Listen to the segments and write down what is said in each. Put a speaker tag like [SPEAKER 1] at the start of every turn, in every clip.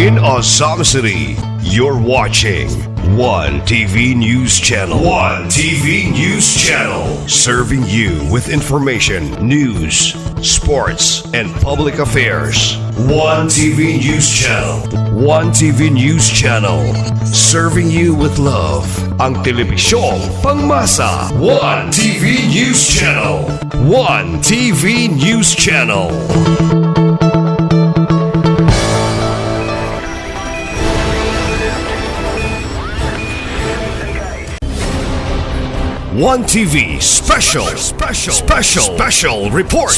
[SPEAKER 1] in Azam City. You're watching One TV News Channel. One TV News Channel. Serving you with information, news, sports, and public affairs. One TV News Channel. One TV News Channel. Serving you with love. Ang telebisyong pangmasa. One TV News Channel. One TV News Channel. One TV special report.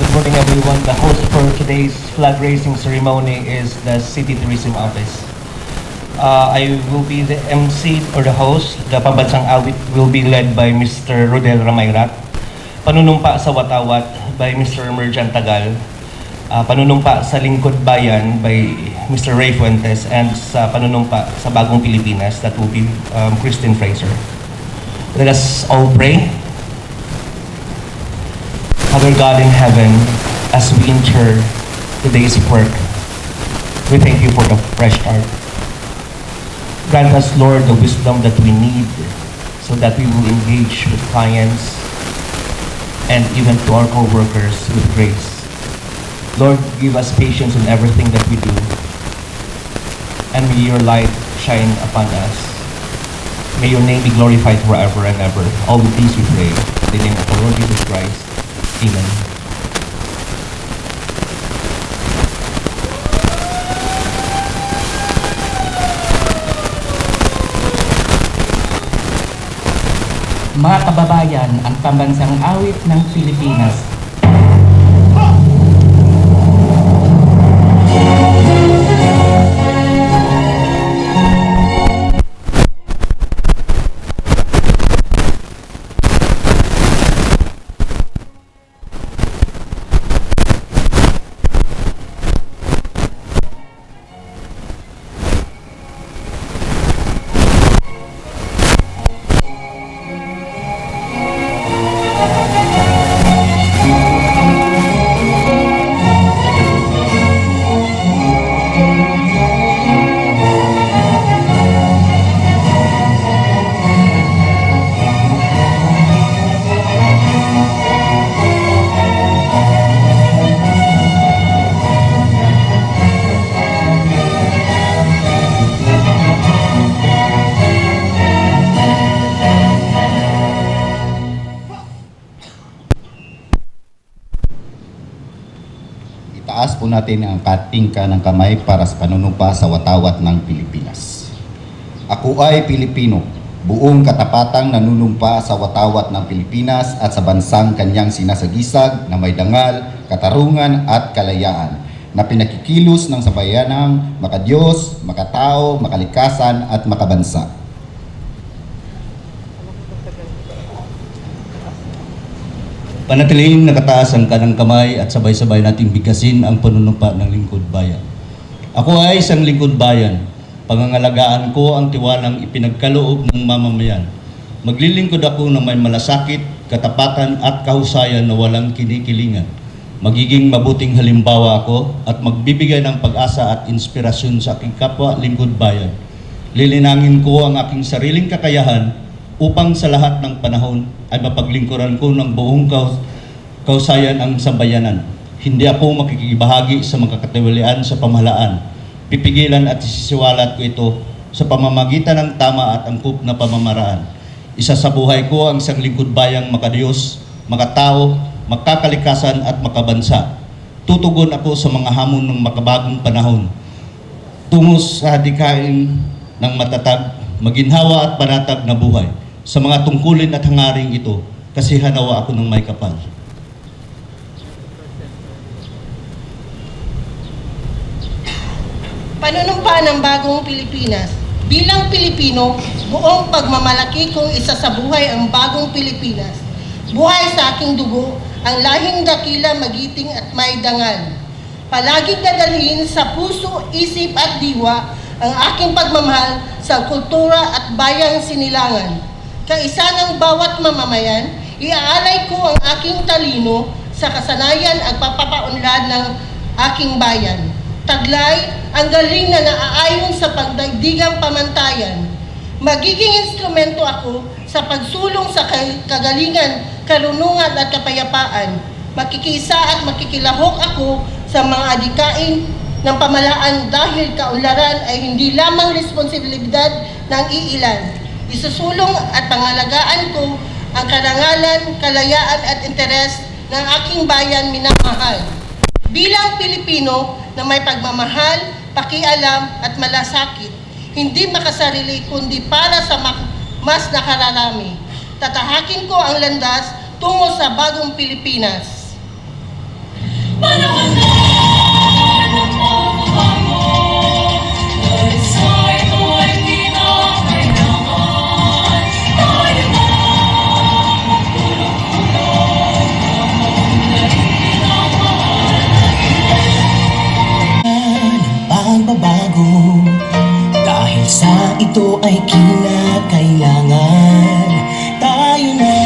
[SPEAKER 2] Good morning, everyone. The host for today's flag raising ceremony is the City Tourism Office. I will be the MC or the host. The Pambansang Awit will be led by Mr. Rodel Ramayrat. Panunumpa sa Watawat by Mr. Merjan Tagal. Panunumpa sa Lingkod Bayan by Mr. Ray Fuentes. And sa panunumpa sa Bagong Pilipinas, that will be Christine Fraser. Let us all pray. Father God in heaven, as we enter today's work, we thank you for the fresh start. Grant us, Lord, the wisdom that we need so that we will engage with clients and even to our co-workers with grace. Lord, give us patience in everything that we do, and may your light shine upon us. May your name be glorified forever and ever. All of these we pray in the name of the Lord Jesus Christ. Amen.
[SPEAKER 3] Mga kababayan, ang Pambansang Awit ng Pilipinas.
[SPEAKER 4] Itaas po natin ang ating kanang kamay para sa panunumpa sa watawat ng Pilipinas. Ako ay Pilipino, buong katapatang nanunumpa sa watawat ng Pilipinas at sa bansang kanyang sinasagisag na may dangal, katarungan at kalayaan na pinakikilos ng sabayanang makadiyos, makatao, makalikasan at makabansa.
[SPEAKER 5] Panatiling nakataas ang kanang kamay at sabay-sabay nating bigkasin ang panunumpa ng lingkod bayan. Ako ay isang lingkod bayan. Pangangalagaan ko ang tiwalang ipinagkaloob ng mamamayan. Maglilingkod ako ng may malasakit, katapatan at kahusayan na walang kinikilingan. Magiging mabuting halimbawa ako at magbibigay ng pag-asa at inspirasyon sa aking kapwa lingkod bayan. Lilinangin ko ang aking sariling kakayahan upang sa lahat ng panahon ay mapaglingkuran ko ng buong kausayan ang sambayanan. Hindi ako makikibahagi sa makakatiwalian sa pamahalaan. Pipigilan at isisiwalat ko ito sa pamamagitan ng tama at angkop na pamamaraan. Isa sa buhay ko ang isang lingkod bayang makadiyos, makatao, makakalikasan at makabansa. Tutugon ako sa mga hamon ng makabagong panahon. Tungo sa hadikain ng matatag, maginhawa at panatag na buhay. Sa mga tungkulin at hangaring ito, kasi hanawa ako ng may kapal.
[SPEAKER 6] Panunumpa ng Bagong Pilipinas. Bilang Pilipino, buong pagmamalaki kong isa sa buhay ang bagong Pilipinas. Buhay sa aking dugo, ang lahing dakila, magiting at may dangal. Palaging dadalhin sa puso, isip at diwa ang aking pagmamahal sa kultura at bayang sinilangan. Kaisa ng bawat mamamayan, iaalay ko ang aking talino sa kasanayan at pagpapaunlad ng aking bayan. Taglay, ang galing na naaayon sa pagdaigdigang pamantayan. Magiging instrumento ako sa pagsulong sa kagalingan, karunungan at kapayapaan. Makikisa at makikilahok ako sa mga adikain ng pamalaan dahil kaunlaran ay hindi lamang responsibilidad ng iilan. Isusulong at pangalagaan ko ang karangalan, kalayaan at interes ng aking bayan minamahal. Bilang Pilipino na may pagmamahal, pakialam at malasakit, hindi makasarili kundi para sa mas nakararami. Tatahakin ko ang landas tungo sa bagong Pilipinas.
[SPEAKER 7] Pagbabago dahil sa ito ay kinakailangan tayo na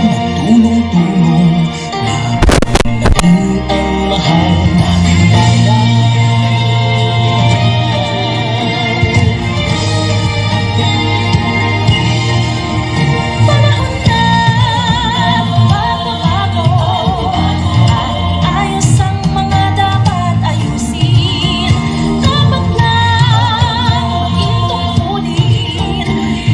[SPEAKER 7] magtulong-tulong na panahin ang mahal nating bayan. Panahon na magbabago at ayos ang mga dapat ayusin. Dapat lang maging tungkulin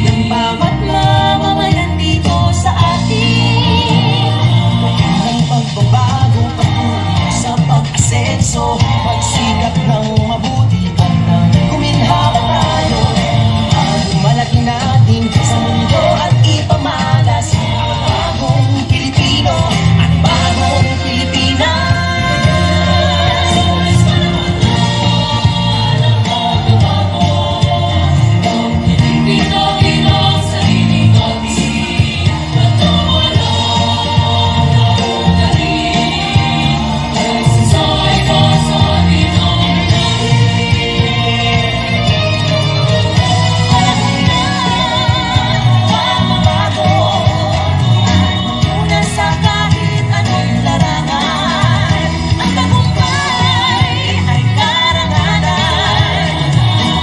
[SPEAKER 7] ng bawat mamamayan dito sa atin. Kaya ng pagbabago patuloy sa pag-asenso, magsikap ng mabuti at nang guminhawa tayo. Ang malaki natin sa mundo at ipamalas ang bagong Pilipino at bagong Pilipinas. Una sa kahit anong larangan, ang tagumpay ay karangalan.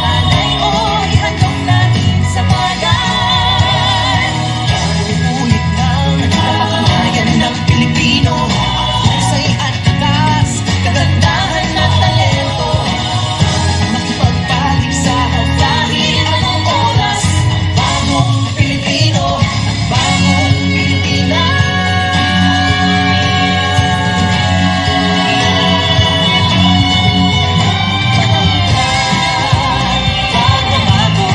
[SPEAKER 7] Alay o ihandog natin sa bayan. Ulit ng napakamayan ng Pilipino, husay at takas, kagandahan at talento. Makipagpaligsahan kahit anong oras, bagong Pilipino at bagong Pilipinas. Pagbabago,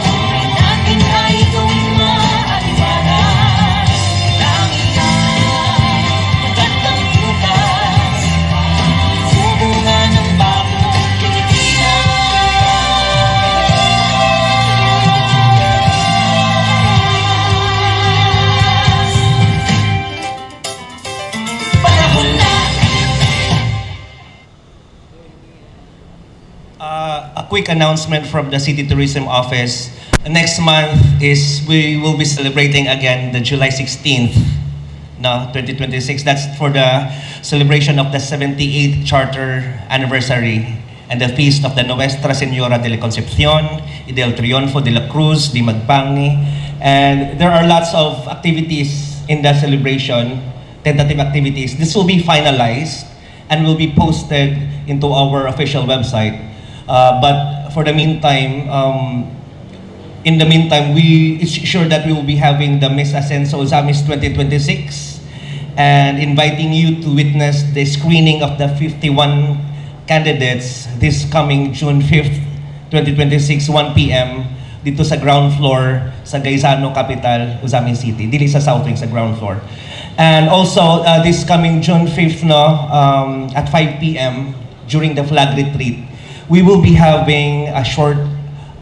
[SPEAKER 7] tunay natin ay gawing maaliwalas. Langit ay magandang bukas, subungan ng bagong Pilipinas. Panahon na.
[SPEAKER 2] A quick announcement from the City Tourism Office. Next month is we will be celebrating again the July 16th, no, 2026. That's for the celebration of the 78th Charter Anniversary and the Feast of the Nuestra Señora de la Concepcion y del Triunfo de la Cruz de Magpangi. And there are lots of activities in the celebration, tentative activities. This will be finalized and will be posted into our official website. But for the meantime, it's sure that we will be having the Miss Ascenso Ozamis 2026 and inviting you to witness the screening of the 51 candidates this coming June 5th, 2026, 1 p.m. dito sa ground floor sa Gaisano Capital, Ozamis City. Dili sa South Wing, sa ground floor. And also, this coming June 5th, at 5 p.m. during the flag retreat, we will be having a short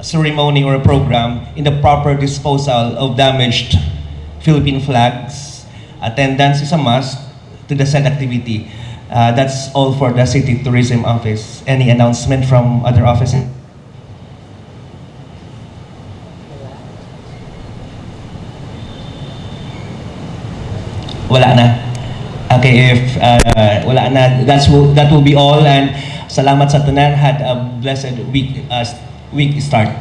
[SPEAKER 2] ceremony or a program in the proper disposal of damaged Philippine flags. Attendance is a must to the said activity. That's all for the City Tourism Office. Any announcement from other offices? Wala na. Okay, if wala na, that will be all. And salamat sa tanan. Had a blessed week start.